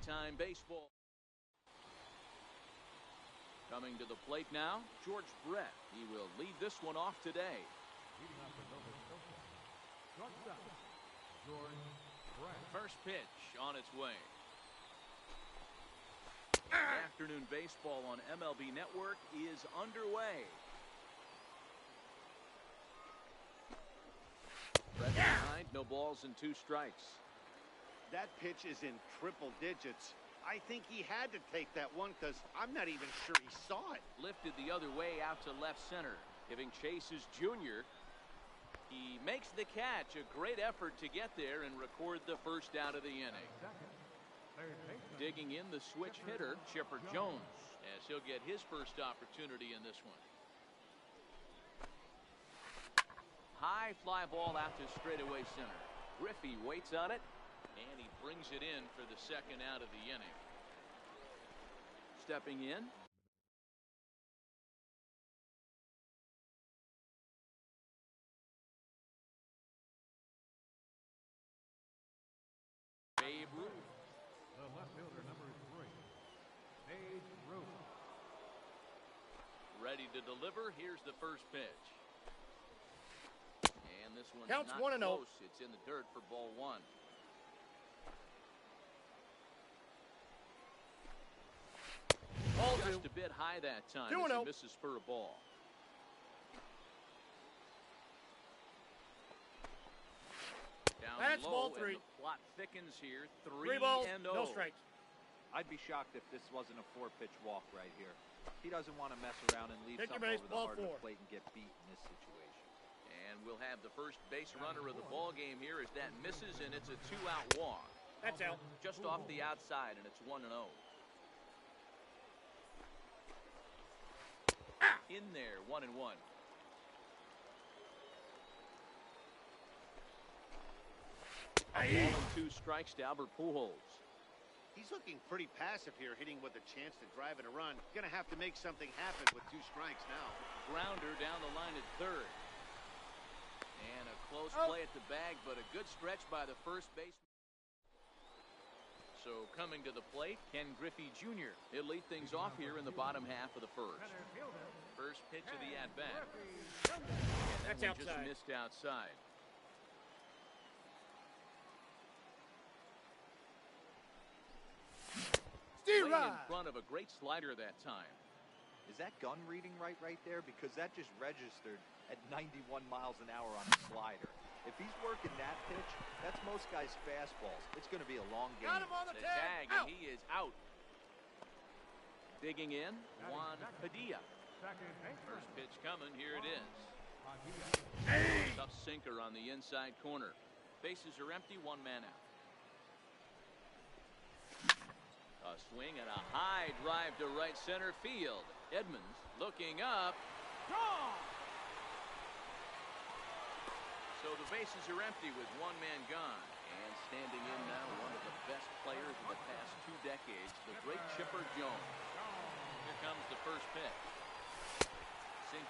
Time Baseball. Coming to the plate now, George Brett. He will lead this one off today. First pitch on its way. Afternoon baseball on MLB Network is underway. Brett behind, no balls and 2 strikes. That pitch is in triple digits. I think he had to take that one because I'm not even sure he saw it. Lifted the other way out to left center, giving Chase his junior. He makes the catch. A great effort to get there and record the first out of the inning. Digging in the switch hitter, Chipper Jones, as he'll get his first opportunity in this one. High fly ball out to straightaway center. Griffey waits on it, and he brings it in for the second out of the inning. Stepping in. Babe Ruth. The left fielder, number 3, Babe Ruth. Ready to deliver. Here's the first pitch. And this one's Counts not 1-0. close. It's in the dirt for ball 1. Just a bit high that time as he misses for a ball. Down low, ball 3. And the plot thickens here. 3 balls, 3-0. no strikes. I'd be shocked if this wasn't a 4-pitch walk right here. He doesn't want to mess around and leave something over the heart of the plate and get beat in this situation. And we'll have the first base runner of the ball game here as that misses, and it's a 2-out walk. That's out. Just off the outside, and it's 1-0. In there, 1-1. A ball and 2 strikes to Albert Pujols. He's looking pretty passive here, hitting with a chance to drive in a run. Gonna have to make something happen with 2 strikes now. Grounder down the line at third. And a close play at the bag, but a good stretch by the first baseman. So coming to the plate, Ken Griffey Jr. He'll lead things off here in the bottom half of the first. First pitch of the at-bat. That's outside. Just missed outside. Steve in front of a great slider that time. Is that gun reading right there? Because that just registered at 91 miles an hour on a slider. If he's working that pitch, that's most guys' fastballs. It's going to be a long game. Got him on the tag, and he is out. Digging in, Juan Padilla. First pitch coming, here it is. Tough sinker on the inside corner. Bases are empty, 1 man out. A swing and a high drive to right center field. Edmonds looking up. Gone! So the bases are empty with 1 man gone. And standing in now, one of the best players of the past 2 decades, the great Chipper Jones. Here comes the first pitch.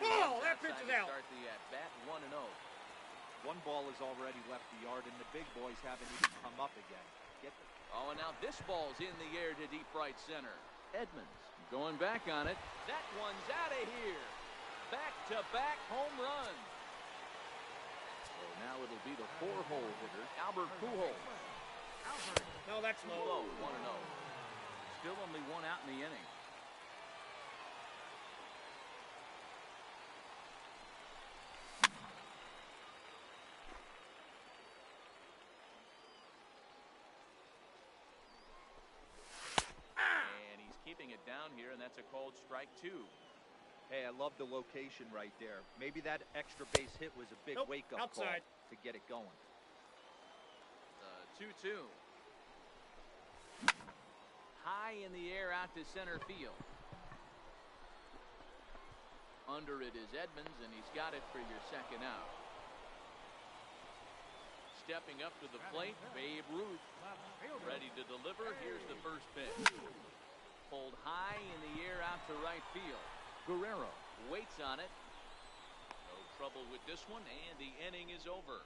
Oh, that pitch is out. Start the at-bat, 1-0. 1 ball has already left the yard, and the big boys haven't even come up again. Oh, and now this ball's in the air to deep right center. Edmonds going back on it. That one's out of here. Back-to-back home runs. So now it'll be the 4-hole hitter, Albert Pujols. No, that's low. 1-0. Still only 1 out in the inning. It down here, and that's a called strike 2. Hey, I love the location right there. Maybe that extra base hit was a big wake-up call to get it going. 2-2. High in the air out to center field. Under it is Edmonds, and he's got it for your second out. Stepping up to the plate, Babe Ruth. Ready to deliver. Here's the first pitch. Pulled high in the air out to right field. Guerrero waits on it. No trouble with this one, and the inning is over.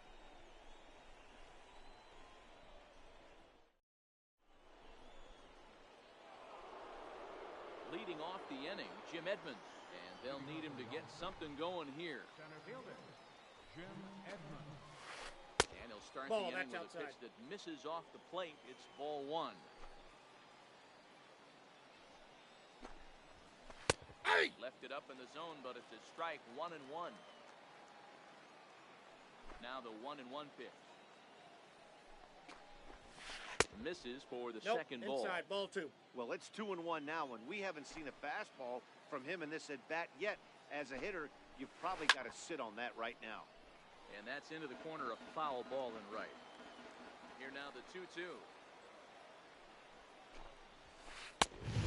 off the inning, Jim Edmonds. And they'll need him to get something going here. Center fielder, Jim Edmonds. And he'll start Ball, the inning that's with a outside. pitch that misses off the plate. It's ball one. Hey! Left it up in the zone, but it's a strike. 1-1. Now the 1-1 pitch. Misses for the second ball. Inside, ball two. Well, it's 2-1 now, and we haven't seen a fastball from him in this at-bat yet. As a hitter, you've probably got to sit on that right now. And that's into the corner, a foul ball and right. Here now the 2-2.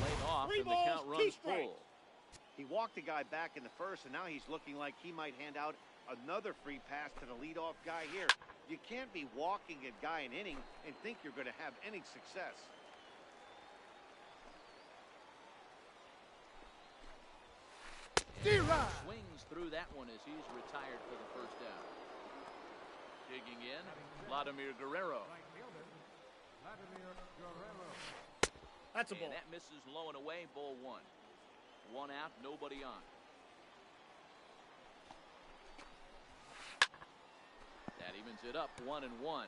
Laid off, Three and the balls, count two runs strikes. full. He walked the guy back in the first, and now he's looking like he might hand out another free pass to the leadoff guy here. You can't be walking a guy an inning and think you're going to have any success. Swings through that one as he's retired for the first down. Digging in, Vladimir Guerrero. Right fielder, Vladimir Guerrero. That's a ball. And that misses low and away, ball one. One out, nobody on. That evens it up, 1-1.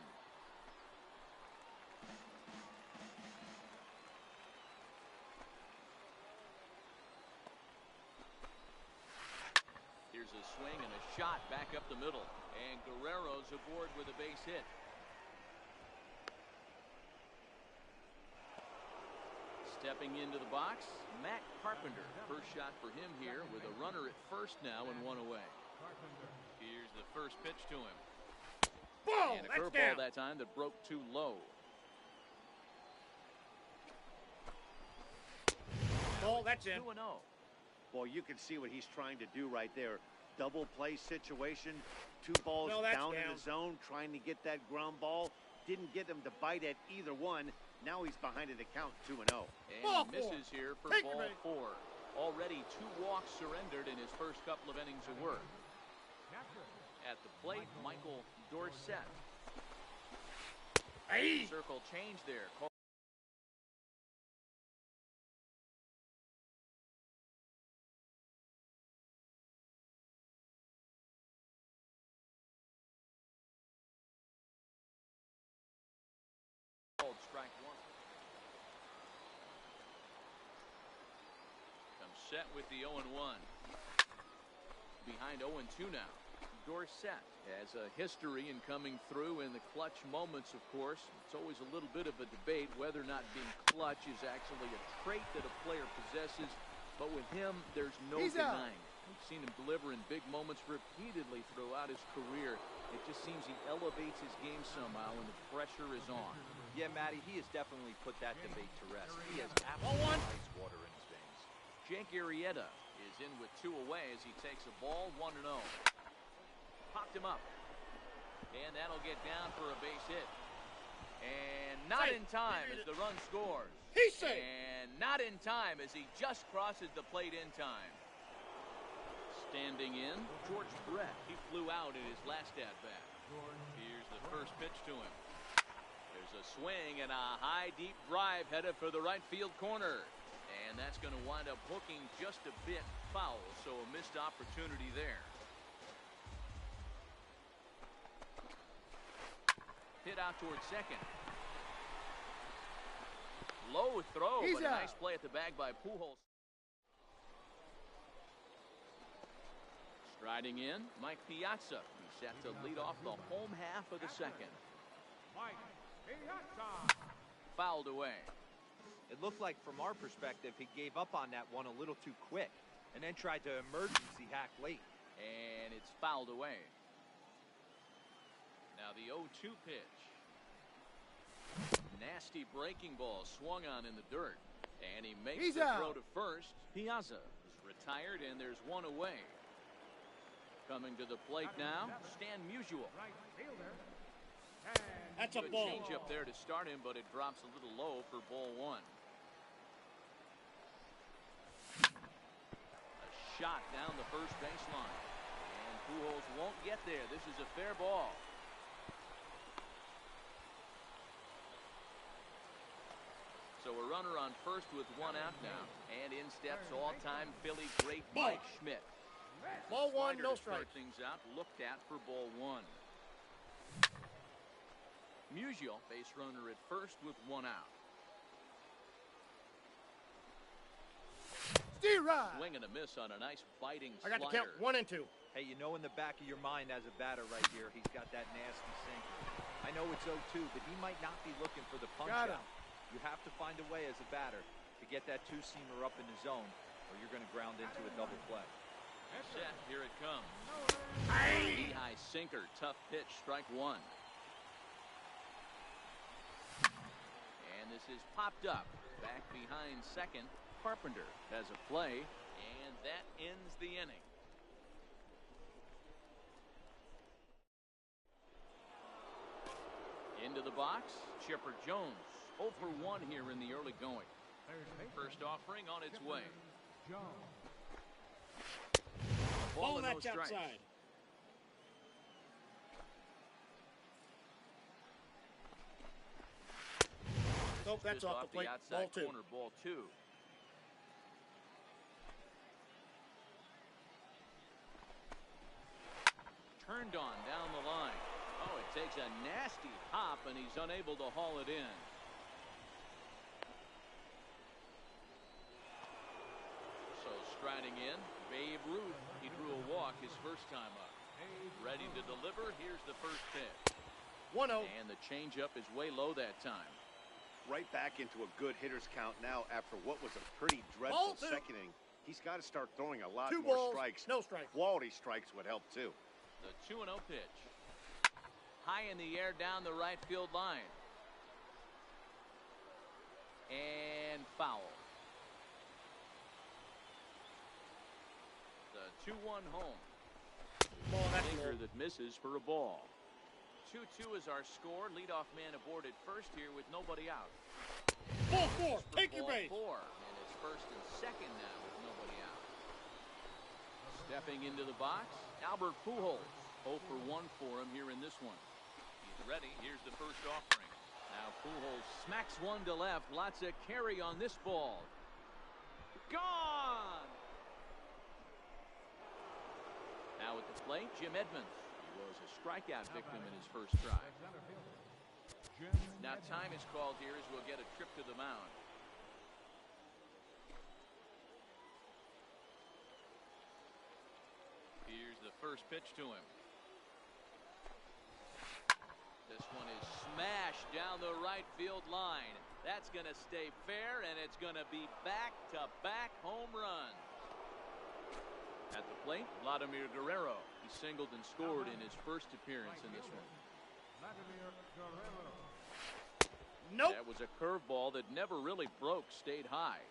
Here's a swing and a shot back up the middle. And Guerrero's aboard with a base hit. Stepping into the box, Matt Carpenter. First shot for him here with a runner at first now and one away. Carpenter. Here's the first pitch to him. Ball, And a that's curveball down. that time that broke too low. Ball, that's in. 2-0. Boy, you can see what he's trying to do right there. Double play situation, two balls No, that's down in down. the zone, trying to get that ground ball. Didn't get him to bite at either one. Now he's behind in the count, 2-0. And Ball he misses here for Take ball your bait. four. Already 2 walks surrendered in his first couple of innings of work. Catcher, At the plate, Michael Dorsett. Hey! Circle change there. Called strike one. Comes set with the 0-1. Behind 0-2 now. Dorsett has a history in coming through in the clutch moments, of course. It's always a little bit of a debate whether or not being clutch is actually a trait that a player possesses. But with him, there's no denying. We've seen him deliver in big moments repeatedly throughout his career. It just seems he elevates his game somehow when the pressure is on. Yeah, Matty, he has definitely put that debate to rest. He has Ball absolute one. ice water in his veins. Jake Arrieta is in with 2 away as he takes a ball, 1-0. Popped him up. And that'll get down for a base hit. And not Safe. in time as the run scores. He's safe. And not in time as he just crosses the plate in time. Standing in, George Brett. He flew out in his last at-bat. Here's the first pitch to him. There's a swing and a high, deep drive headed for the right field corner. And that's going to wind up hooking just a bit foul, so a missed opportunity there. Hit out towards second. Low throw, He's but a out. nice play at the bag by Pujols. Striding in, Mike Piazza. He's set to lead off the home half of the second. Mike Piazza. Fouled away. It looked like, from our perspective, he gave up on that one a little too quick and then tried to emergency hack late. And it's fouled away. Now the 0-2 pitch. Nasty breaking ball swung on in the dirt. And he makes He's the out. throw to first. Piazza is retired, and there's one away. Coming to the plate now, Stan Musial. Right fielder. And That's a Good ball. change up there to start him, but it drops a little low for ball one. A shot down the first baseline. And Pujols won't get there. This is a fair ball. So a runner on first with one out now. And in steps all-time Philly great Ball. Mike Schmidt. Ball one, Slider no to start strikes. things out, looked at for ball one. Musial, base runner at first with one out. Steer right. Swing and a miss on a nice biting I got to slider. count 1 and 2. Hey, you know in the back of your mind as a batter right here, he's got that nasty sinker. I know it's 0-2, but he might not be looking for the punch Got him. out. You have to find a way as a batter to get that two-seamer up in the zone, or you're going to ground into a double play. Set, here it comes. Aye. Knee-high sinker, tough pitch, strike one. And this is popped up. Back behind second, Carpenter has a play, and that ends the inning. Into the box, Chipper Jones. 0 for 1 here in the early going. First offering on its way. Ball and no that's strikes. outside. Nope, that's Just off the plate. outside Ball 2. corner, ball 2. Turned on down the line. Oh, it takes a nasty hop, and he's unable to haul it in. So striding in, Babe Ruth. He drew a walk his first time up. Ready to deliver. Here's the first pitch. 1-0. And the changeup is way low that time. Right back into a good hitter's count now after what was a pretty Ball dreadful 2. second inning. He's got to start throwing a lot 2 more balls, strikes. no strikes. Quality strikes would help too. The 2-0 pitch. High in the air down the right field line. And foul. The 2-1 home. Ball, that's Sinker low. that misses for a ball. 2-2 is our score. Leadoff man aboard at first here with nobody out. Ball 4. For Take your ball base. 4. And it's first and second now with nobody out. Stepping into the box, Albert Pujols. 0 for 1 for him here in this one. He's ready. Here's the first offering. Now Pujols smacks one to left. Lots of carry on this ball. Gone! Now at the plate, Jim Edmonds. He was a strikeout victim in his first try. Now time is called here as we'll get a trip to the mound. Here's the first pitch to him. This one is smashed down the right field line. That's going to stay fair, and it's going to be back-to-back home runs. At the plate, Vladimir Guerrero. He singled and scored in his first appearance in this one. Nope. That was a curveball that never really broke, stayed high.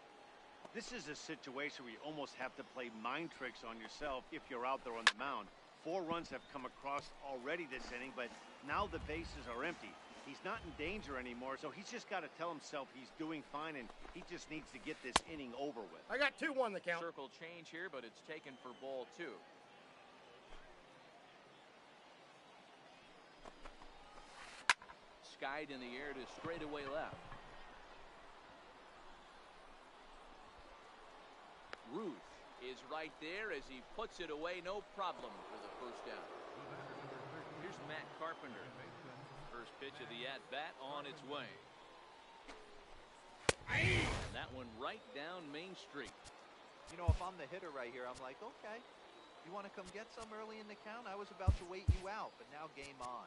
This is a situation where you almost have to play mind tricks on yourself if you're out there on the mound. 4 runs have come across already this inning, but now the bases are empty. He's not in danger anymore, so he's just got to tell himself he's doing fine, and he just needs to get this inning over with. I got 2-1 the count. Circle change here, but it's taken for ball 2. Skied in the air to straightaway left. Ruth is right there as he puts it away, no problem for the first down. Here's Matt Carpenter. First pitch of the at-bat on its way. And that one right down Main Street. You know, if I'm the hitter right here, I'm like, okay, you want to come get some early in the count? I was about to wait you out, but now game on.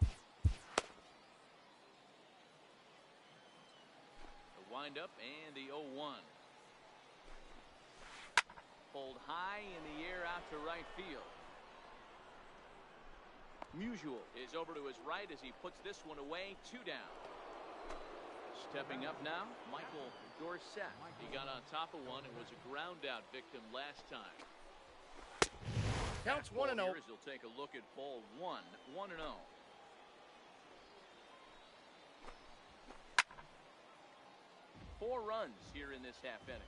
The windup and the 0-1. Pulled high in the air out to right field. Musial is over to his right as he puts this one away. 2 down. Stepping up now, Michael Dorsett. He got on top of one and was a ground out victim last time. Counts 1-0. Here as he'll take a look at ball 1. 1-0. Four runs here in this half inning.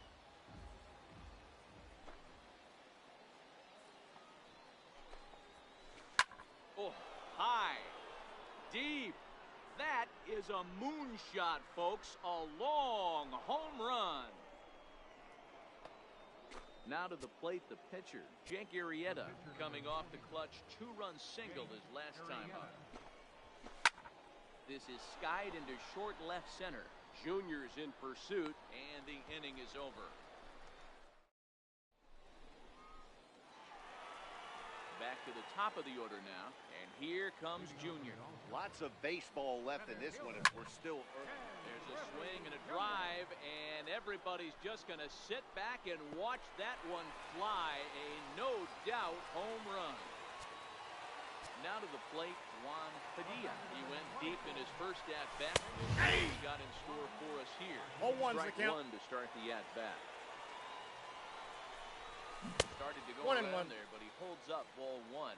Oh, high, deep. That is a moonshot, folks. A long home run. Now to the plate, the pitcher, Jake Arrieta, coming off the clutch two-run single his last time up. This is skied into short left center. Junior's in pursuit, and the inning is over. Back to the top of the order now, and here comes Junior. Lots of baseball left in this one if we're still early. There's a swing and a drive, and everybody's just going to sit back and watch that one fly. A no-doubt home run. Now to the plate, Juan Padilla. He went deep in his first at-bat. He got in store for us here. 0-1's the Strike count. one to start the at-bat. Started to go 1-1 around there, but he holds up ball one.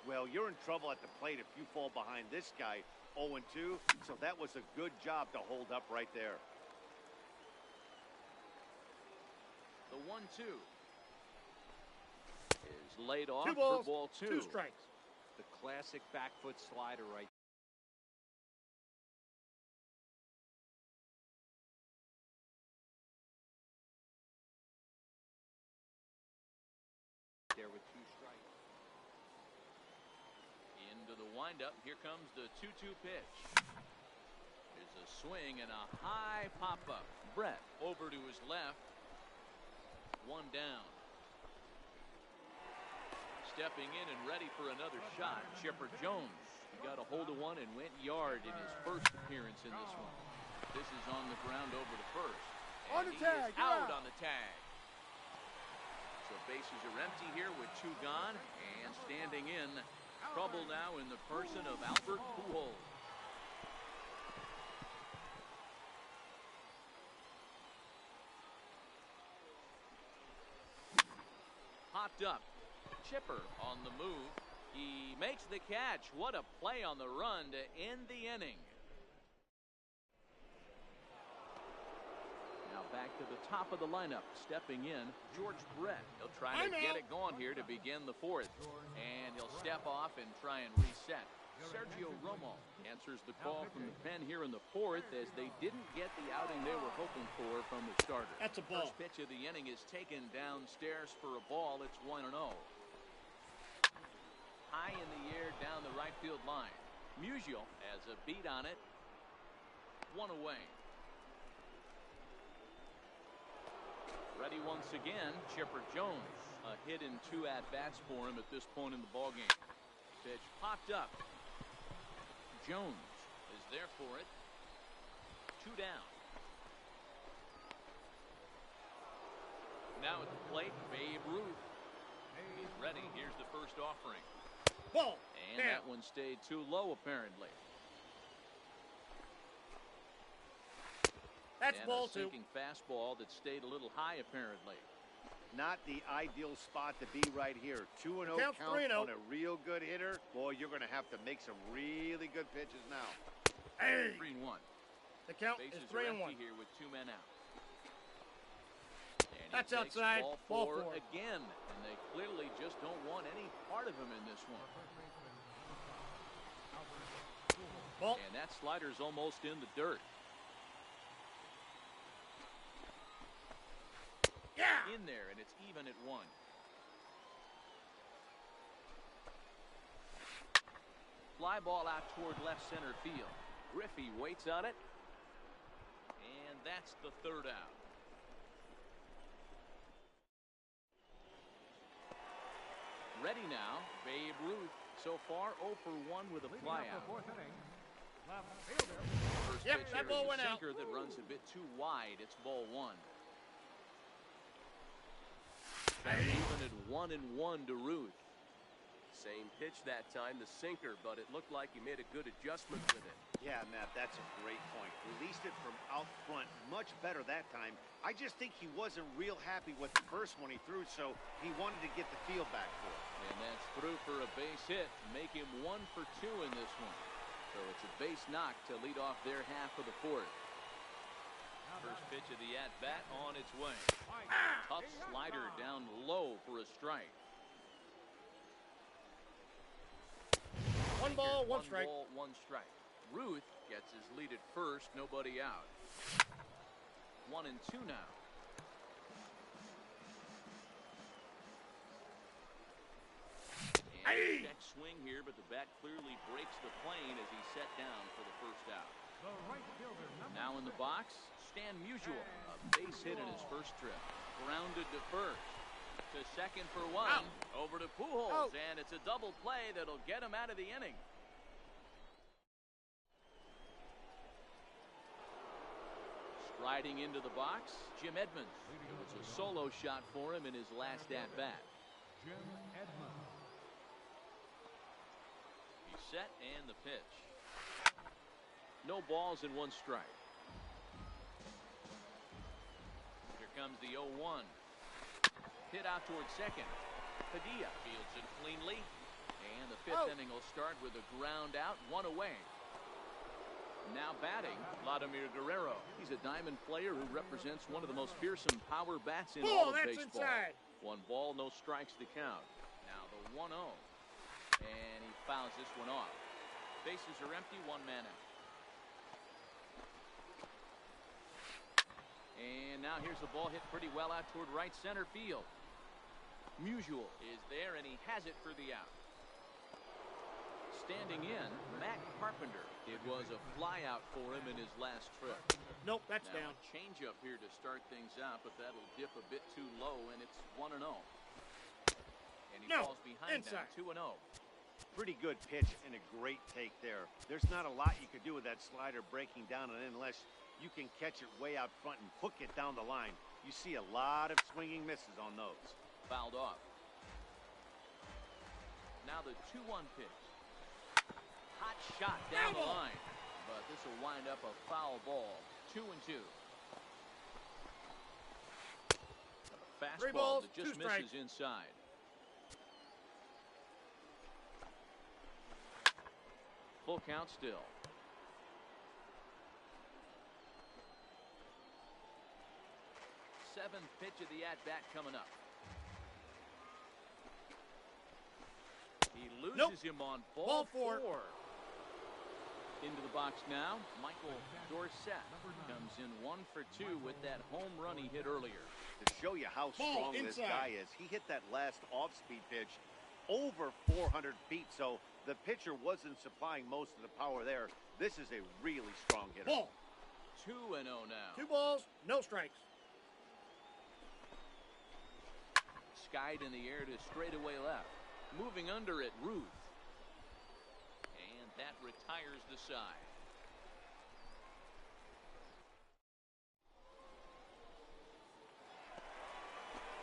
Well, you're in trouble at the plate if you fall behind this guy 0-2, so that was a good job to hold up right there. The 1-2 is laid off 2 for balls, ball 2. 2 strikes. The classic back foot slider right there with 2 strikes. Into the windup. Here comes the 2-2 pitch. There's a swing and a high pop-up. Brett over to his left. 1 down. Stepping in and ready for another shot, Chipper Jones. He got a hold of one and went yard in his first appearance in this one. This is on the ground over to first. On And the he tag, is you're out out. on the tag. So bases are empty here with 2 gone, and standing in, trouble now in the person of Albert Pujols. Popped up. Chipper on the move. He makes the catch. What a play on the run to end the inning. Now back to the top of the lineup. Stepping in, George Brett. He'll try to get it going here to begin the 4th. And he'll step off and try and reset. Sergio Romo answers the call from the pen here in the 4th as they didn't get the outing they were hoping for from the starter. That's a ball. First pitch of the inning is taken downstairs for a ball. It's 1-0. High in the air down the right field line. Musial has a beat on it. 1 away. Ready once again, Chipper Jones. A hit in 2 at-bats for him at this point in the ballgame. Pitch popped up. Jones is there for it. 2 down. Now at the plate, Babe Ruth. He's ready. Here's the first offering. Ball. And Down. that one stayed too low, apparently. That's And ball a 2. sinking fastball that stayed a little high, apparently. Not the ideal spot to be right here. 2-0 Count's count 3-0. on a real good hitter. Boy, you're going to have to make some really good pitches now. Hey. 3-1. The count Bases is are 3-1. empty here with 2 men out. And he That's takes outside. Ball Ball 4. again, and they clearly just don't want any part of him in this one. Ball. And that slider's almost in the dirt. Yeah. In there, and it's even at 1. Fly ball out toward left center field. Griffey waits on it, and that's the 3rd out. Ready now, Babe Ruth. So far, 0 for 1 with a flyout. First Yep, pitch that here ball is a went out. sinker that runs a bit too wide. It's ball 1. That's even at 1-1 to Ruth. Same pitch that time, the sinker, but it looked like he made a good adjustment with it. Yeah, Matt, that's a great point. Released it from out front much better that time. I just think he wasn't real happy with the first one he threw, so he wanted to get the field back for it. And that's through for a base hit. Make him 1 for 2 in this one. So it's a base knock to lead off their half of the 4th. First pitch of the at-bat on its way. Tough slider down low for a strike. 1 ball, 1 strike. 1 ball, 1 strike. Ruth gets his buried at first, nobody out. 1-2 now. And check swing here, but the bat clearly breaks the plane as he's set down for the first out. The right fielder, Now in the box, Stan Musial, a base hit in his first trip. Grounded to first. To second for one. Out. Over to Pujols, and it's a double play that'll get him out of the inning. Striding into the box, Jim Edmonds. It was a solo shot for him in his last at-bat. Jim Edmonds. He's set, and the pitch. No balls and 1 strike. Here comes the 0-1. Hit out towards second. Padilla fields it cleanly. And the 5th inning will start with a ground out, 1 away. Now batting, Vladimir Guerrero. He's a diamond player who represents one of the most fearsome power bats in all of That's baseball. inside. 1 ball, no strikes to count. Now the 1-0. And he fouls this one off. Bases are empty, 1 man out. And now here's the ball hit pretty well out toward right center field. Musial is there, and he has it for the out. Standing in, Matt Carpenter. It was a flyout for him in his last trip. Nope, that's Now, down. a changeup here to start things out, but that'll dip a bit too low, and it's 1-0. And he No, falls behind inside. now, 2-0. Pretty good pitch and a great take there. There's not a lot you could do with that slider breaking down and in unless you can catch it way out front and hook it down the line. You see a lot of swinging misses on those. Fouled off. Now the 2-1 pitch. Hot shot down the line. But this will wind up a foul ball. 2-2. A 3 fastball balls, that just 2 strikes. misses inside. Full count still. Seventh pitch of the at-bat coming up. He loses him on ball 4. Into the box now, Michael Dorsett comes in 1 for 2 with that home run he hit earlier. To show you how strong this guy is, he hit that last off-speed pitch over 400 feet, so the pitcher wasn't supplying most of the power there. This is a really strong hitter. Ball. 2-0 now. 2 balls, no strikes. Skied in the air to straightaway left. Moving under it, Ruth. And that retires the side.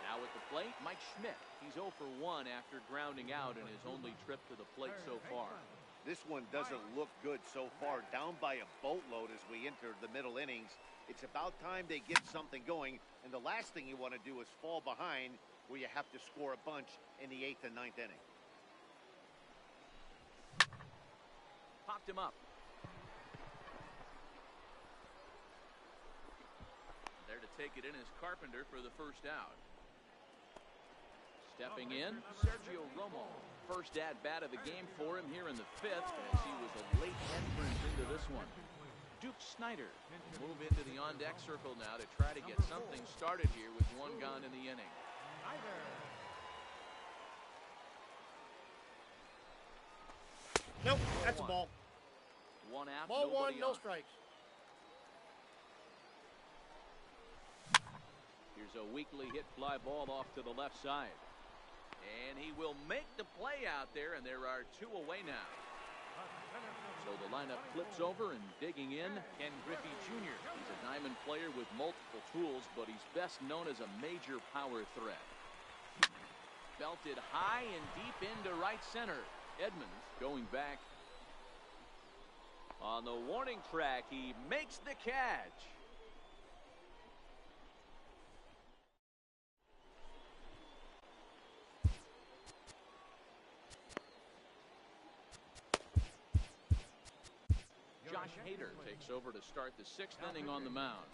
Now at the plate, Mike Schmidt. He's 0 for 1 after grounding out in his only trip to the plate so far. This one doesn't look good so far. Down by a boatload as we enter the middle innings. It's about time they get something going, and the last thing you want to do is fall behind where you have to score a bunch in the 8th and 9th inning. Popped him up. There to take it in is Carpenter for the first out. Stepping in, Sergio Romo. First at-bat of the game for him here in the 5th, as he was a late entrance into this one. Duke Snyder will move into the on-deck circle now to try to get something started here with 1 gone in the inning. Nope, that's a ball. 1 out, Ball 1, no on. strikes. Here's a weakly hit fly ball off to the left side. And he will make the play out there, and there are 2 away now. So the lineup flips over, and digging in, Ken Griffey Jr. He's a diamond player with multiple tools, but he's best known as a major power threat. Belted high and deep into right center. Edmonds going back. On the warning track, he makes the catch. Josh Hader takes over to start the 6th inning on the mound.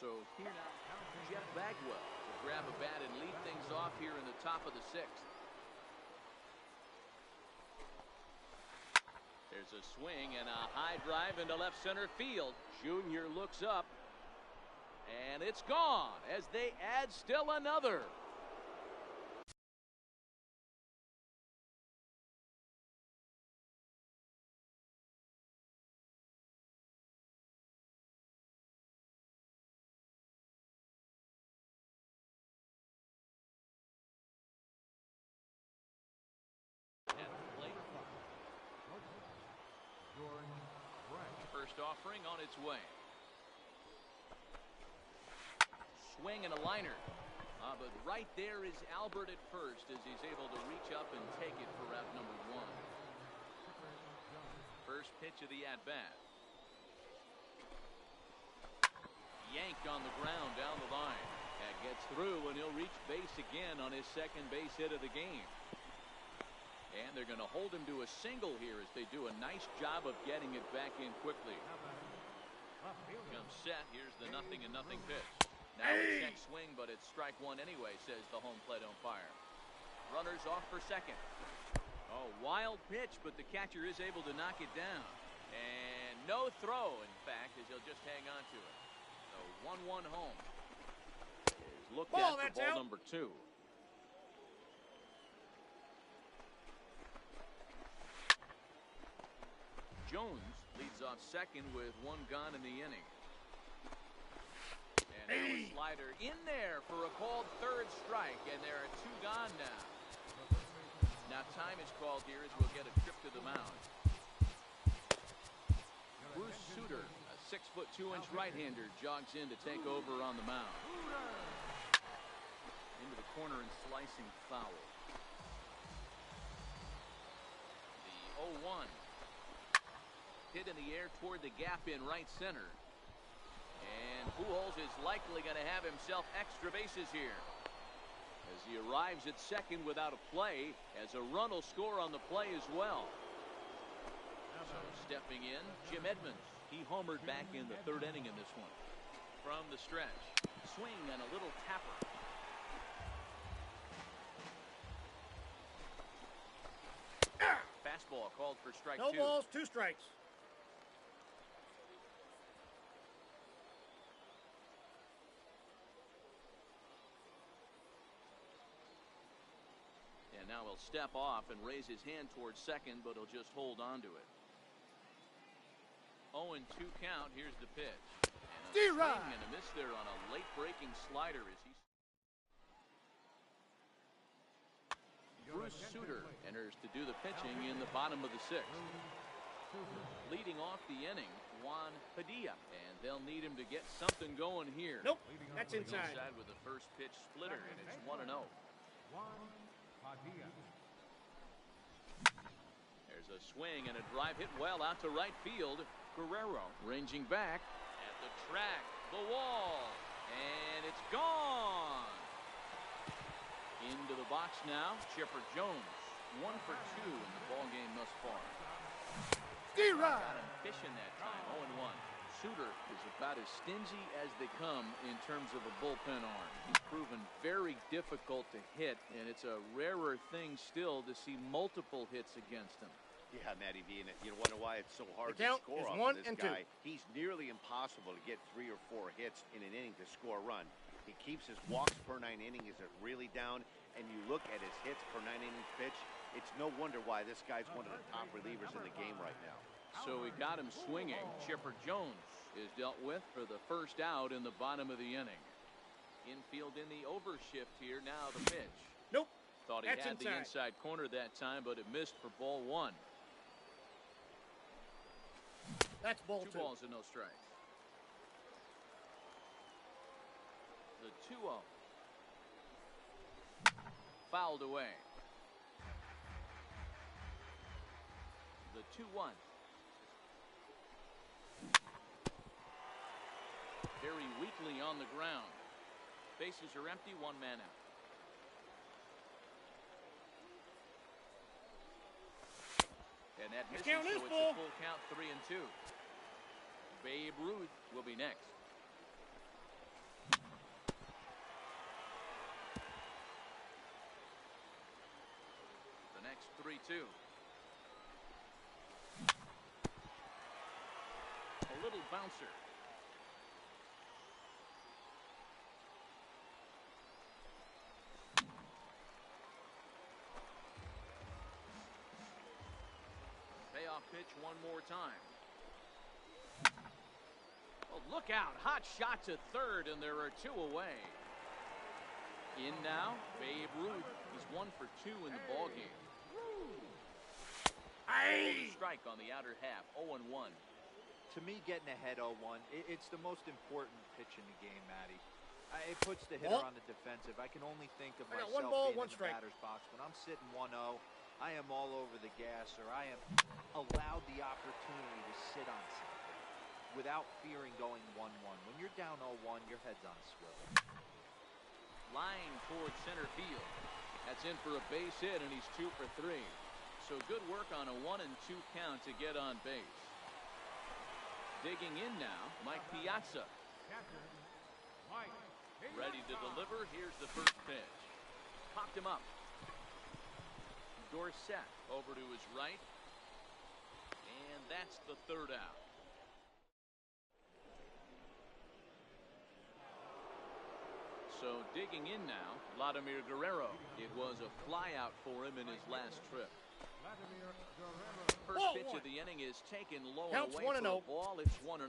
So here now, Jeff Bagwell to grab a bat and lead things off here in the top of the 6th. There's a swing and a high drive into left center field. Junior looks up, and it's gone as they add still another. First offering on its way. Swing and a liner. But right there is Albert at first as he's able to reach up and take it for out number one. First pitch of the at-bat. Yanked on the ground down the line. That gets through, and he'll reach base again on his second base hit of the game. And they're going to hold him to a single here as they do a nice job of getting it back in quickly. Comes set. Here's the 0-0 pitch. Now a check swing, but it's strike one anyway, says the home plate umpire. Runners off for second. Oh, wild pitch, but the catcher is able to knock it down. And no throw, in fact, as he'll just hang on to it. So 1-1 home. Is looked at for ball number 2. Jones leads off second with one gone in the inning. And now a slider in there for a called third strike, and there are 2 gone now. Now time is called here as we'll get a trip to the mound. Bruce Sutter, a 6'2" right-hander, jogs in to take over on the mound. Into the corner and slicing foul. The 0-1. Hit in the air toward the gap in right center. And Pujols is likely going to have himself extra bases here as he arrives at second without a play, as a run will score on the play as well. So stepping in, Jim Edmonds. He homered back in the 3rd inning in this one. From the stretch, swing and a little tapper. Fastball called for strike 2. No balls, 2 strikes. And now he'll step off and raise his hand towards second, but he'll just hold on to it. 0-2 count. Here's the pitch. And a swing and a miss there on a late breaking slider as he. Bruce Sutter enters to do the pitching in the bottom of the 6th. Leading off the inning, Juan Padilla, and they'll need him to get something going here. Nope, that's inside. Inside with the first pitch splitter, and it's 1-0. There's a swing and a drive hit well out to right field. Guerrero ranging back at the track, the wall, and it's gone. Into the box now, Chipper Jones. 1 for 2 in the ballgame thus far. Got him fishing that time, 0-1. Sutter is about as stingy as they come in terms of a bullpen arm. He's proven very difficult to hit, and it's a rarer thing still to see multiple hits against him. Yeah, Matty V, and you wonder why it's so hard The to count score is off 1 of this and guy. 2. He's nearly impossible to get 3 or 4 hits in an inning to score a run. He keeps his walks per 9 inning. Is it really down? And you look at his hits per 9 innings pitch, it's no wonder why this guy's one of the top relievers in the game right now. So we got him swinging. Chipper Jones is dealt with for the first out in the bottom of the inning. Infield in the overshift here. Now the pitch. Nope. Thought he That's had the inside. inside corner that time, but it missed for ball 1. That's ball 2. 2 balls and no strikes. The 2-0. Fouled away. The 2-1. Very weakly on the ground. Bases are empty, 1 man out. And that misses, count is so it's full. a full count, 3-2. Babe Ruth will be next. The next 3-2. A little bouncer. Payoff pitch one more time. Oh, look out. Hot shot to third, and there are two away. In now, Babe Ruth. He's 1 for 2 in the ballgame. Strike on the outer half, 0-1. To me, getting ahead 0-1, it's the most important pitch in the game, Matty. It puts the hitter on the defensive. I can only think of myself one ball, being one in the strike. batter's box. When I'm sitting 1-0, I am all over the gas, or I am allowed the opportunity to sit on something without fearing going 1-1. When you're down 0-1, your head's on a swivel. Line towards center field. That's in for a base hit, and he's 2 for 3. So good work on a 1-2 count to get on base. Digging in now, Mike Piazza. Catcher, Mike. Ready to deliver. Here's the first pitch. Popped him up. Dorsett over to his right. And that's the third out. So digging in now, Vladimir Guerrero. It was a flyout for him in his last trip. Vladimir Guerrero. First Ball pitch one. of the inning is taken low Counts and away 1-0. for a ball. It's 1-0.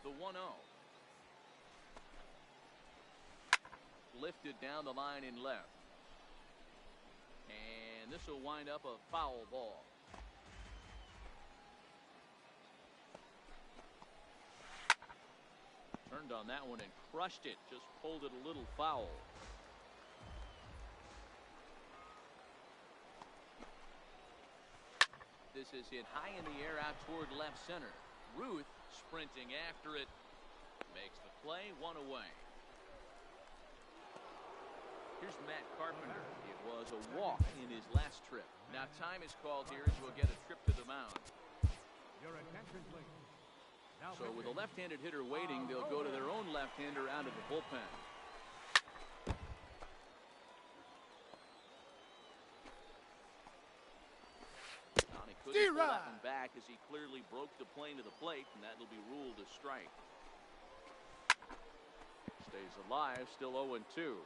The 1-0. Lifted down the line in left. And this will wind up a foul ball. Turned on that one and crushed it. Just pulled it a little foul. This is hit high in the air out toward left center. Ruth sprinting after it. Makes the play, 1 away. Here's Matt Carpenter. It was a walk in his last trip. Now time is called here as we'll get a trip to the mound. Your attention, please. Now So with a left-handed hitter waiting, they'll go to their own left-hander out of the bullpen. He couldn't pull that one back as he clearly broke the plane to the plate, and that'll be ruled a strike. Stays alive, still 0-2.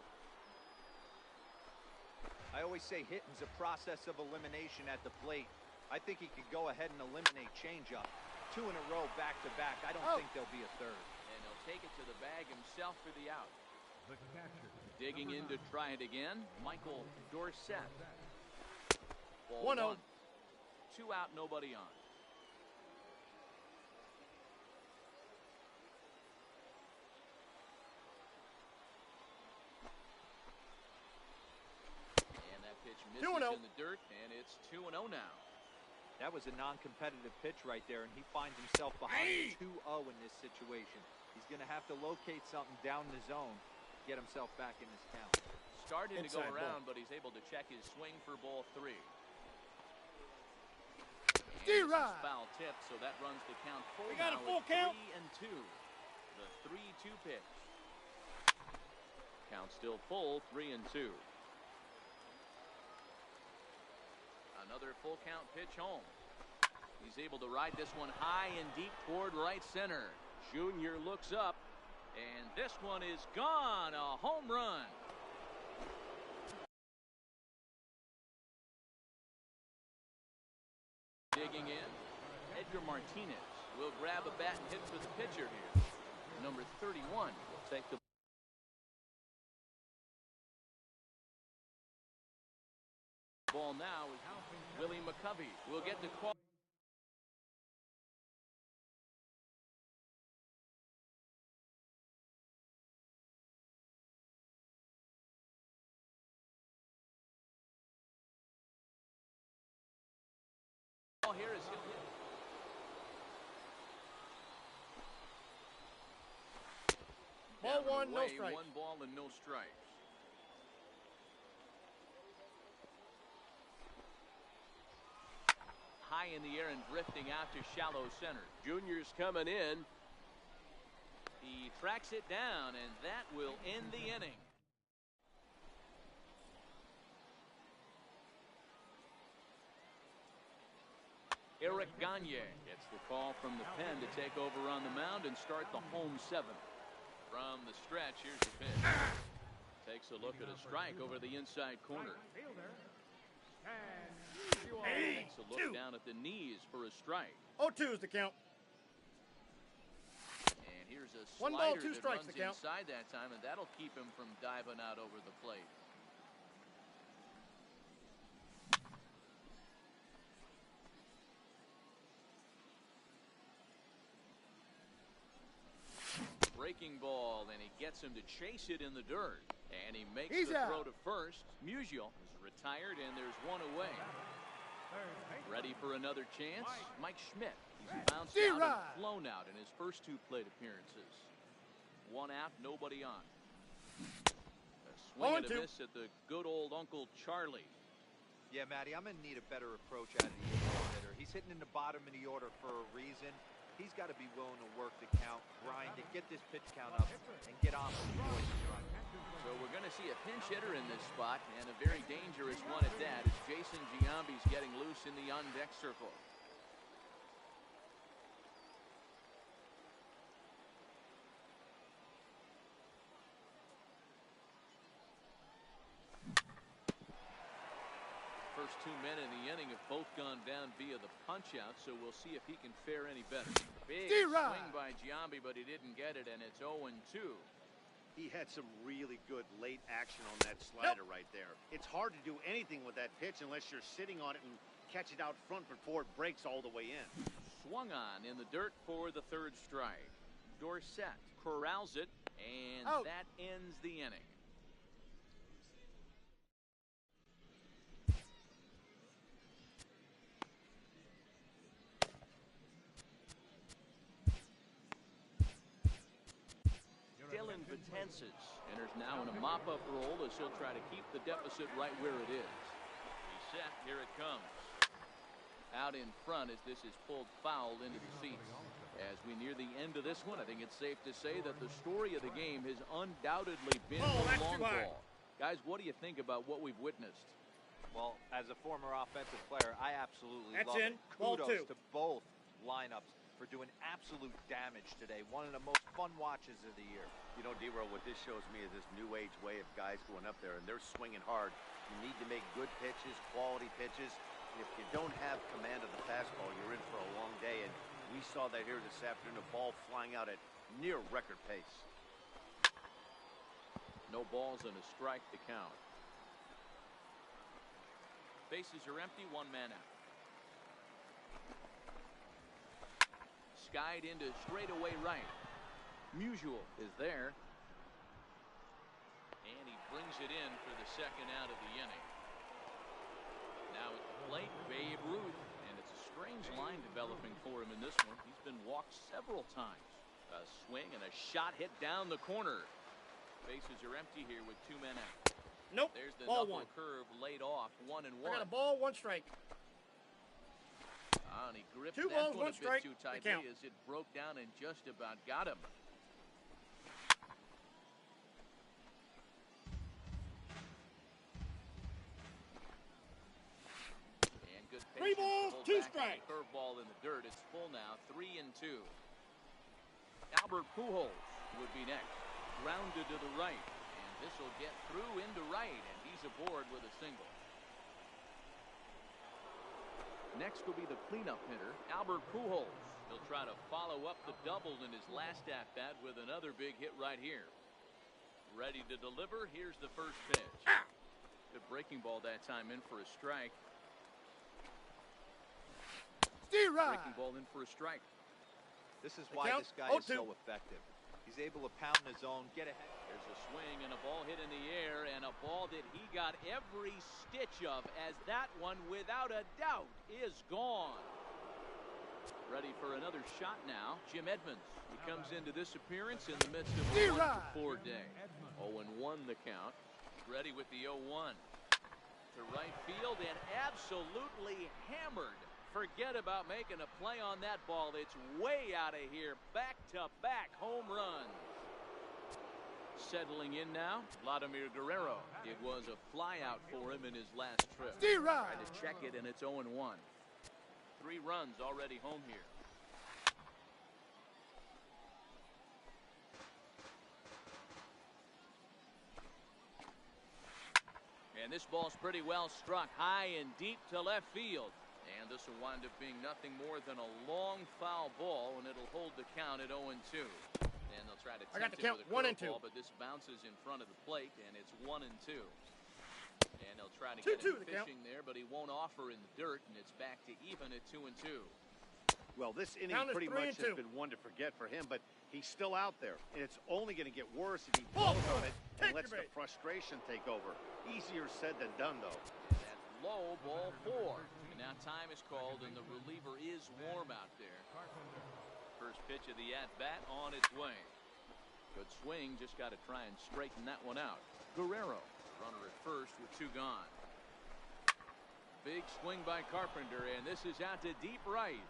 I always say hitting's a process of elimination at the plate. I think he could go ahead and eliminate changeup. 2 in a row back-to-back. I don't think there'll be a third. And he'll take it to the bag himself for the out. the catcher. Digging in to try it again, Michael Dorsett. Ball 1-0. 1. 2 out, nobody on. And that pitch misses 2-0. in the dirt, and it's 2-0 now. That was a non-competitive pitch right there, and he finds himself behind 2-0 in this situation. He's going to have to locate something down the zone, get himself back in this count. Starting to go Inside around, but he's able to check his swing for ball 3. D-Rod. Foul tip, so that runs the count full. We got a now full at count. 3-2. The 3-2 pitch. Count still full, 3-2. Another full count pitch home. He's able to ride this one high and deep toward right center. Junior looks up, and this one is gone. A home run. Digging in, Edgar Martinez will grab a bat and hit for the pitcher here. Number 31 will take the ball now. Is Willie McCovey will get the call. Here is hit. Ball Down 1, no away, strikes. 1 ball and no strikes. High in the air and drifting out to shallow center. Junior's coming in. He tracks it down, and that will end the inning. Eric Gagne gets the call from the pen to take over on the mound and start the home seventh. From the stretch, here's the pitch. Takes a look at a strike over the inside corner. Takes a look down at the knees for a strike. 0-2 is the count. And here's a One slider ball, two that strikes runs to count. inside that time, and that'll keep him from diving out over the plate. Breaking ball, and he gets him to chase it in the dirt. And he makes He's the out. throw to first. Musial is retired, and there's one away. Ready for another chance? Mike Schmidt. He's bounced out and flown out in his first two plate appearances. One out, nobody on. A swing and a miss at the good old Uncle Charlie. Yeah, Matty, I'm going to need a better approach out of the infield hitter. He's hitting in the bottom of the order for a reason. He's got to be willing to work the count, grind it, get this pitch count up, and get on with the boys. So we're going to see a pinch hitter in this spot, and a very dangerous one at that, as Jason Giambi's getting loose in the on-deck circle. First 2 men in the inning have both gone down via the punch-out, so we'll see if he can fare any better. Big swing by Giambi, but he didn't get it, and it's 0-2. He had some really good late action on that slider right there. It's hard to do anything with that pitch unless you're sitting on it and catch it out front before it breaks all the way in. Swung on in the dirt for the third strike. Dorsett corrals it, and that ends the inning. Tenses enters now in a mop-up role as he'll try to keep the deficit right where it is. He's set. Here it comes. Out in front as this is pulled foul into the seats. As we near the end of this one, I think it's safe to say that the story of the game has undoubtedly been the long ball. Guys, what do you think about what we've witnessed? Well, as a former offensive player, I absolutely love it. Ball Kudos two. to both lineups for doing absolute damage today. One of the most fun watches of the year. You know, D-Roll, what this shows me is this new age way of guys going up there, and they're swinging hard. You need to make good pitches, quality pitches. And if you don't have command of the fastball, you're in for a long day, and we saw that here this afternoon, a ball flying out at near record pace. No balls and a strike to count. Bases are empty, one man out. Skied into straightaway right. Musial is there. And he brings it in for the second out of the inning. Now at the plate, Babe Ruth. And it's a strange line developing for him in this one. He's been walked several times. A swing and a shot hit down the corner. Bases are empty here with two men out. Nope. There's the ball knuckle one. curve laid off, 1-1. I got a ball, one strike. And he gripped Two that balls, one one a bit strike, too the tightly count. as it broke down and just about got him. And good Three patience to balls, hold two back strikes. the curveball in the dirt. It's full now, 3-2. Albert Pujols would be next. Grounded to the right. And this will get through into right, and he's aboard with a single. Next will be the cleanup hitter, Albert Pujols. He'll try to follow up the double in his last at-bat with another big hit right here. Ready to deliver. Here's the first pitch. Good breaking ball that time, in for a strike. Breaking ball in for a strike. This is why this guy is so effective. He's able to pound the zone, get ahead. There's a swing and a ball hit in the air, and a ball that he got every stitch of, as that one, without a doubt, is gone. Ready for another shot now, Jim Edmonds. He comes into this appearance in the midst of a 1-for-4 day. 0-1 the count. Ready with the 0-1. To right field and absolutely hammered. Forget about making a play on that ball. It's way out of here. Back-to-back home runs. Settling in now, Vladimir Guerrero. It was a flyout for him in his last trip. Tried to check it, and it's 0-1. 3 runs already home here. And this ball's pretty well struck high and deep to left field. And this will wind up being nothing more than a long foul ball, and it'll hold the count at 0-2. And they'll try to tempt it with a curveball, but this bounces in front of the plate, and it's 1-2. And they'll try to get him fishing there, but he won't offer in the dirt, and it's back to even at 2-2. Well, this inning pretty much has been one to forget for him, but he's still out there, and it's only going to get worse if he blows on it and lets the frustration take over. Easier said than done, though. That's low, ball 4. And now time is called, and the reliever is warm out there. First pitch of the at-bat on its way. Good swing, just got to try and straighten that one out. Guerrero, runner at first with 2 gone. Big swing by Carpenter, and this is out to deep right.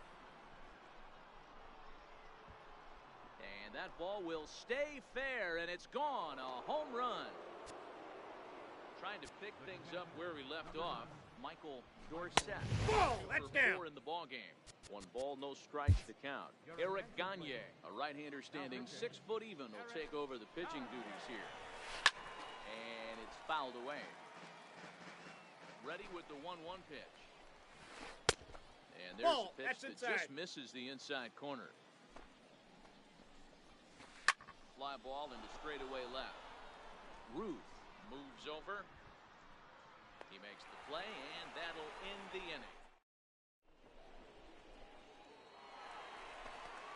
And that ball will stay fair, and it's gone. A home run. Trying to pick things up where we left off, Michael Dorsett. Ball, that's down. 4 in the ball game. 1 ball, no strikes to count. Eric Gagne, a right-hander standing 6 foot even, will take over the pitching duties here. And it's fouled away. Ready with the 1-1 pitch. And there's a pitch that just misses the inside corner. Fly ball into straightaway left. Ruth moves over. He makes the play, and that'll end the inning.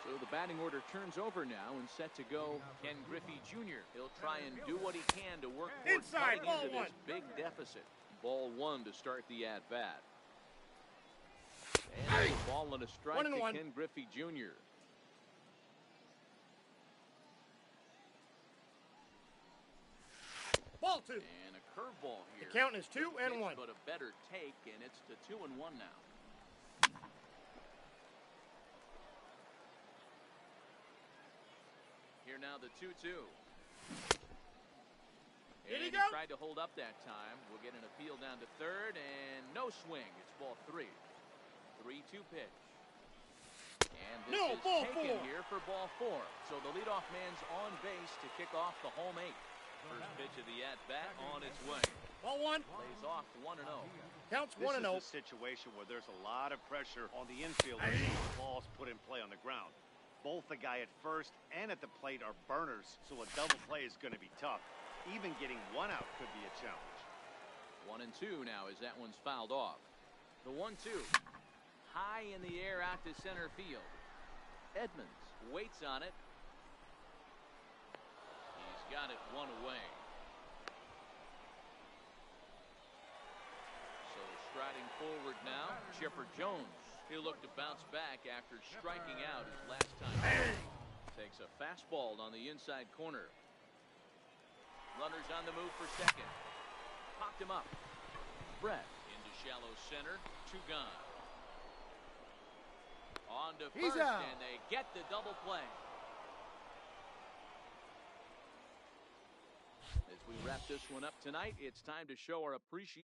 So the batting order turns over now, and set to go Ken Griffey Jr. He'll try and do what he can to work towards cutting into this big deficit. Ball 1 to start the at-bat. And a ball and a strike to Ken Griffey Jr. Ball 2. And a curveball here. The count is 2-1. But a better take, and it's to 2-1 now. Here now the 2-2. And he tried to hold up that time. We'll get an appeal down to third, and no swing. It's ball 3. 3-2 pitch. And this is taken here for ball 4. So the leadoff man's on base to kick off the home 8. First pitch of the at-bat on its way. Ball 1. Plays off 1-0. Counts 1-0. This is a situation where there's a lot of pressure on the infield as the ball's put in play on the ground. Both the guy at first and at the plate are burners, so a double play is going to be tough. Even getting 1 out could be a challenge. 1-2 now as that one's fouled off. The 1-2. High in the air out to center field. Edmonds waits on it. He's got it 1 away. So striding forward now, Chipper Jones. He'll look to bounce back after striking out his last time. Takes a fastball on the inside corner. Runners on the move for second. Popped him up. Brett into shallow center. 2 gone. On to first, and they get the double play. As we wrap this one up tonight, it's time to show our appreciation.